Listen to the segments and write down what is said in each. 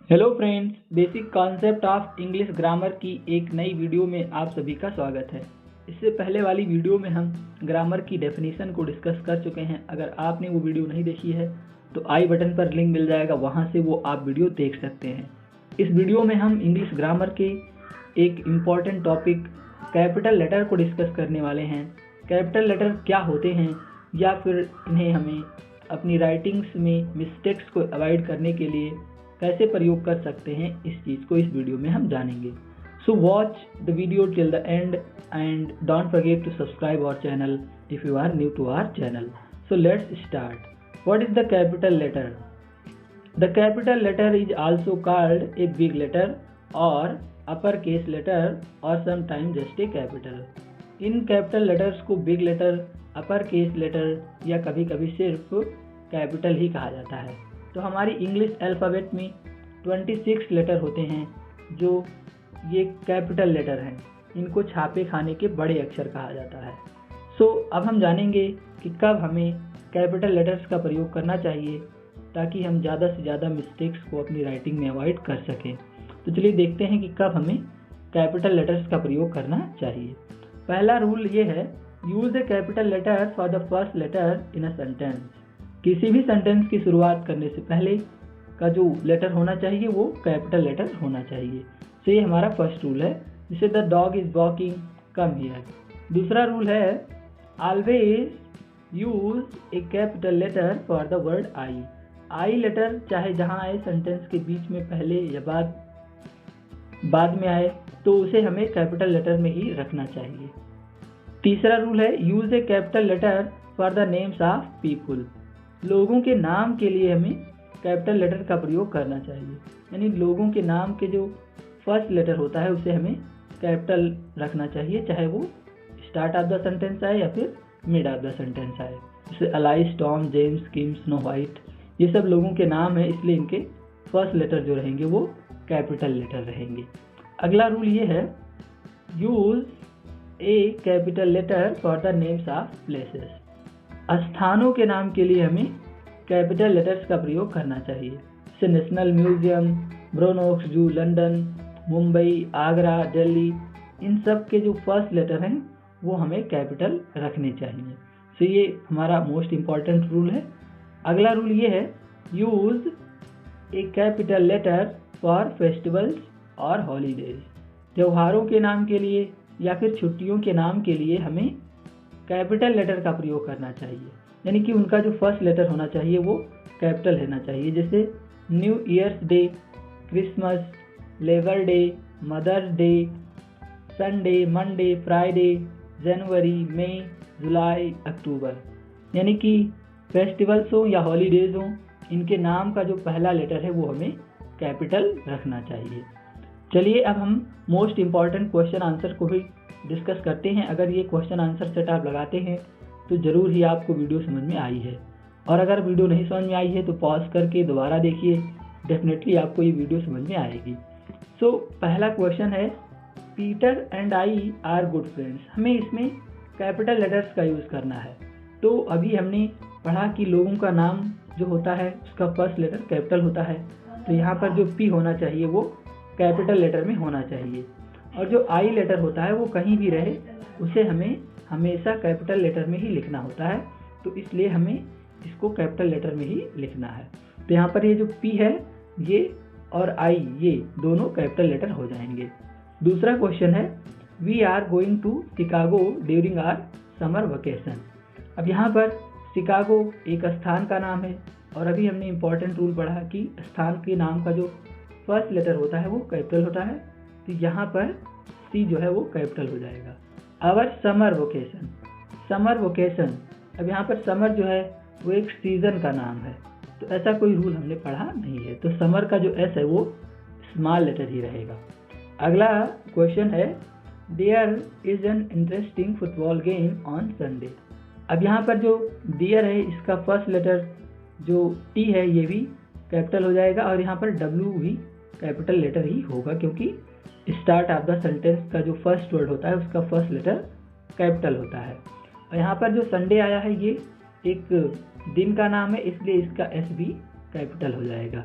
Hello friends, basic concept of English grammar की एक नई वीडियो में आप सभी का स्वागत है। इससे पहले वाली वीडियो में हम ग्रामर की डेफिनेशन को डिस्कस कर चुके हैं। अगर आपने वो वीडियो नहीं देखी है तो आई बटन पर लिंक मिल जाएगा, वहाँ से वो आप वीडियो देख सकते हैं। इस वीडियो में हम इंग्लिश ग्रामर के एक इम्पॉर्टेंट टॉपिक कैपिटल लेटर को डिस्कस करने वाले हैं। कैपिटल लेटर क्या होते हैं या फिर इन्हें हमें अपनी राइटिंग्स में मिस्टेक्स को अवॉइड करने के लिए कैसे प्रयोग कर सकते हैं, इस चीज़ को इस वीडियो में हम जानेंगे। So watch the video till the end and don't forget to subscribe our channel if you are new to our channel. So let's start. What is the capital letter? The capital letter is also called a big letter or upper case letter or sometimes just a capital. इन capital letters को big letter, upper case letter या कभी कभी सिर्फ capital ही कहा जाता है। तो हमारी इंग्लिश अल्फ़ाबेट में 26 लेटर होते हैं जो ये कैपिटल लेटर हैं। इनको छापे खाने के बड़े अक्षर कहा जाता है। सो अब हम जानेंगे कि कब हमें कैपिटल लेटर्स का प्रयोग करना चाहिए ताकि हम ज़्यादा से ज़्यादा मिस्टेक्स को अपनी राइटिंग में अवॉइड कर सकें। तो चलिए देखते हैं कि कब हमें कैपिटल लेटर्स का प्रयोग करना चाहिए। पहला रूल ये है, use a capital letter for the first letter in a sentence. किसी भी सेंटेंस की शुरुआत करने से पहले का जो लेटर होना चाहिए वो कैपिटल लेटर होना चाहिए। तो ये हमारा फर्स्ट रूल है। जैसे the dog is walking, come here. दूसरा रूल है, always use a capital letter for the word I. I letter चाहे जहाँ आए सेंटेंस के बीच में, पहले या बाद में आए, तो उसे हमें कैपिटल लेटर में ही रखना चाहिए। तीसरा रूल है, use a capital letter for the names of people. लोगों के नाम के लिए हमें कैपिटल लेटर का प्रयोग करना चाहिए। यानी लोगों के नाम के जो फर्स्ट लेटर होता है उसे हमें कैपिटल रखना चाहिए, चाहे वो स्टार्ट ऑफ द सेंटेंस आए या फिर मिड ऑफ द सेंटेंस आए। जैसे अलाइस, टॉम, जेम्स, किम, स्नो वाइट, ये सब लोगों के नाम है, इसलिए इनके फर्स्ट लेटर जो रहेंगे वो कैपिटल लेटर रहेंगे। अगला रूल ये है, use a capital letter for the names of places. स्थानों के नाम के लिए हमें कैपिटल लेटर्स का प्रयोग करना चाहिए। जैसे नेशनल म्यूजियम, ब्रोनोक्स जू, लंदन, मुंबई, आगरा, दिल्ली, इन सब के जो फर्स्ट लेटर हैं वो हमें कैपिटल रखने चाहिए। तो ये हमारा मोस्ट इम्पॉर्टेंट रूल है। अगला रूल ये है, use a capital letter for festivals और हॉलीडेज। त्योहारों के नाम के लिए या फिर छुट्टियों के नाम के लिए हमें कैपिटल लेटर का प्रयोग करना चाहिए। यानी कि उनका जो फर्स्ट लेटर होना चाहिए वो कैपिटल रहना चाहिए। जैसे new year's day, Christmas, labour day, mother's day, Sunday, Monday, Friday, जनवरी, मई, जुलाई, अक्टूबर। यानी कि फेस्टिवल्स हो या हॉलीडेज हो, इनके नाम का जो पहला लेटर है वो हमें कैपिटल रखना चाहिए। चलिए अब हम मोस्ट इम्पॉर्टेंट क्वेश्चन आंसर को भी डिस्कस करते हैं। अगर ये क्वेश्चन आंसर सेट आप लगाते हैं तो ज़रूर ही आपको वीडियो समझ में आई है, और अगर वीडियो नहीं समझ में आई है तो पॉज करके दोबारा देखिए, डेफिनेटली आपको ये वीडियो समझ में आएगी। सो पहला क्वेश्चन है, Peter and I R good friends. हमें इसमें कैपिटल लेटर्स का यूज़ करना है। तो अभी हमने पढ़ा कि लोगों का नाम जो होता है उसका फर्स्ट लेटर कैपिटल होता है, तो यहाँ पर जो पी होना चाहिए वो कैपिटल लेटर में होना चाहिए, और जो आई लेटर होता है वो कहीं भी रहे उसे हमें हमेशा कैपिटल लेटर में ही लिखना होता है। तो इसलिए हमें इसको कैपिटल लेटर में ही लिखना है। तो यहाँ पर ये जो पी है ये और आई, ये दोनों कैपिटल लेटर हो जाएंगे। दूसरा क्वेश्चन है, we are going to Chicago during our summer vacation. अब यहाँ पर शिकागो एक स्थान का नाम है, और अभी हमने इम्पॉर्टेंट रूल पढ़ा कि स्थान के नाम का जो फर्स्ट लेटर होता है वो कैपिटल होता है। तो यहाँ पर सी जो है वो कैपिटल हो जाएगा। Our summer vacation, summer vacation. अब यहाँ पर समर जो है वो एक सीज़न का नाम है, तो ऐसा कोई रूल हमने पढ़ा नहीं है, तो समर का जो एस है वो स्मॉल लेटर ही रहेगा। अगला क्वेश्चन है, there is an interesting football game on Sunday. अब यहाँ पर जो देयर है इसका फर्स्ट लेटर जो टी है ये भी कैपिटल हो जाएगा, और यहाँ पर डब्ल्यू भी कैपिटल लेटर ही होगा, क्योंकि स्टार्ट ऑफ द सेंटेंस का जो फर्स्ट वर्ड होता है उसका फर्स्ट लेटर कैपिटल होता है। और यहाँ पर जो संडे आया है ये एक दिन का नाम है, इसलिए इसका एस भी कैपिटल हो जाएगा।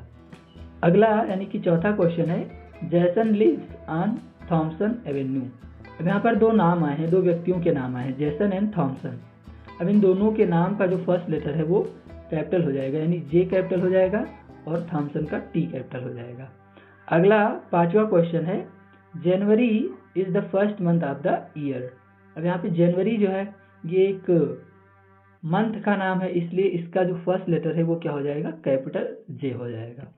अगला यानी कि चौथा क्वेश्चन है जैसन लिव्स ऑन थॉमसन एवेन्यू। अब यहाँ पर दो नाम आए हैं, दो व्यक्तियों के नाम आए हैं, जैसन एंड थॉमसन। अब इन दोनों के नाम का जो फर्स्ट लेटर है वो कैपिटल हो जाएगा, यानी जे कैपिटल हो जाएगा और थॉमसन का टी कैपिटल हो जाएगा। अगला पांचवा क्वेश्चन है जनवरी is the first month of the year. अब यहाँ पे जनवरी जो है ये एक मंथ का नाम है, इसलिए इसका जो फर्स्ट लेटर है वो क्या हो जाएगा, कैपिटल जे हो जाएगा।